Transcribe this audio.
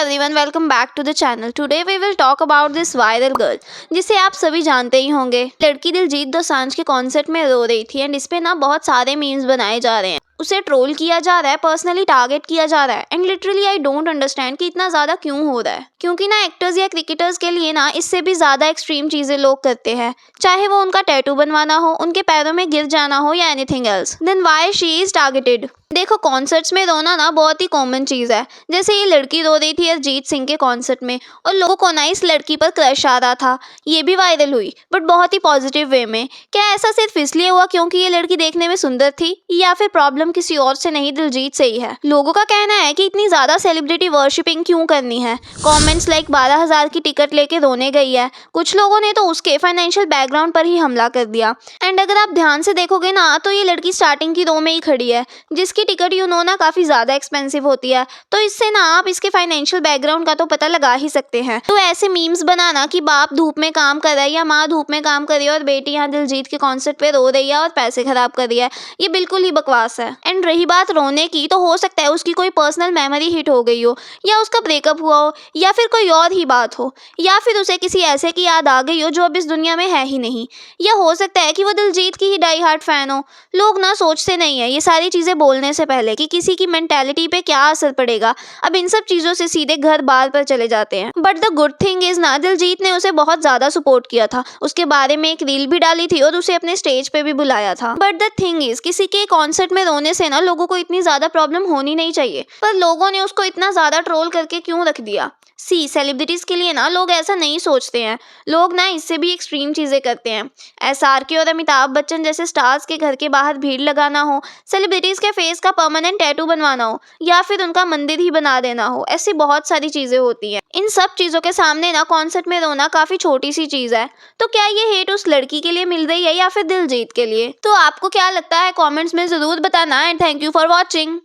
everyone, welcome back to the channel. Today we will talk about this viral girl जिसे आप सभी जानते ही होंगे। लड़की दिलजीत दोसांझ के कॉन्सर्ट में रो रही थी एंड इस पे ना बहुत सारे मीम्स बनाए जा रहे हैं। उसे ट्रोल किया जा रहा है, पर्सनली टारगेट किया जा रहा है and literally I don't understand कि इतना ज़्यादा क्यों हो रहा है। क्योंकि ना एक्टर्स या क्रिकेटर्स के लिए ना इससे भी ज़्यादा एक्सट्रीम चीज़ें लोग करते हैं, चाहे वो उनका टैटू बनवाना हो, उनके पैरों में गिर जाना हो या anything else. Then why she is targeted. देखो, कॉन्सर्ट्स में रोना ना बहुत ही कॉमन चीज़ है। जैसे ये लड़की रो रही थी अरिजीत सिंह के कॉन्सर्ट में और लोगों को ना इस लड़की पर क्रश आ रहा था। ये भी वायरल हुई बट बहुत ही पॉजिटिव वे में। क्या ऐसा सिर्फ इसलिए हुआ क्योंकि ये लड़की देखने में सुंदर थी, या फिर प्रॉब्लम किसी और से नहीं दिलजीत से ही है? लोगों का कहना है कि इतनी ज़्यादा सेलिब्रिटी वर्शिपिंग क्यों करनी है। कॉमेंट्स लाइक 12,000 की टिकट लेके रोने गई है। कुछ लोगों ने तो उसके फाइनेंशियल बैकग्राउंड पर ही हमला कर दिया। एंड अगर आप ध्यान से देखोगे ना तो ये लड़की स्टार्टिंग की रो में ही खड़ी है, जिसकी टिकट ना काफी ज्यादा एक्सपेंसिव होती है। तो इससे ना आप इसके फाइनेंशियल बैकग्राउंड का तो पता लगा ही सकते हैं। तो ऐसे मीम्स बनाना कि बाप धूप में काम कर रहा है या माँ धूप में काम कर रही है और बेटी यहाँ दिलजीत के कॉन्सर्ट पे रो रही है और पैसे खराब कर रही है, ये बिल्कुल ही बकवास है। एंड रही बात रोने की, तो हो सकता है उसकी कोई पर्सनल मेमोरी हिट हो गई हो, या उसका ब्रेकअप हुआ हो, या फिर कोई और ही बात हो, या फिर उसे किसी ऐसे की याद आ गई हो जो अब इस दुनिया में है ही नहीं, या हो सकता है कि वो दिलजीत की ही डाई हार्ट फैन हो। लोग ना सोचते नहीं है ये सारी चीजें बोलने से पहले कि किसी की मेंटालिटी पे क्या असर पड़ेगा। अब इन सब चीजों से सीधे घर बार पर चले जाते हैं। But the good thing is ना, दिलजीत ने उसे बहुत ज्यादा सपोर्ट किया था, उसके बारे में एक रील भी डाली थी और उसे अपने स्टेज पे भी बुलाया था। बट द थिंग इज, किसी के कॉन्सर्ट में रोने से ना लोगों को इतनी ज्यादा प्रॉब्लम होनी नहीं चाहिए, पर लोगों ने उसको इतना ज्यादा ट्रोल करके क्यों रख दिया। सेलिब्रिटीज के लिए ना लोग ऐसा नहीं सोचते हैं। लोग ना इससे भी एक्सट्रीम चीजें करते हैं। SRK और अमिताभ बच्चन जैसे स्टार्स के घर के बाहर भीड़ लगाना हो, सेलिब्रिटीज के फेस का परमानेंट टैटू बनवाना हो, या फिर उनका मंदिर ही बना देना हो, ऐसी बहुत सारी चीजें होती हैं। इन सब चीजों के सामने ना कॉन्सर्ट में रोना काफी छोटी सी चीज है। तो क्या ये हेट उस लड़की के लिए मिल रही है या फिर दिलजीत के लिए? तो आपको क्या लगता है कॉमेंट्स में जरूर बताना and thank you for watching.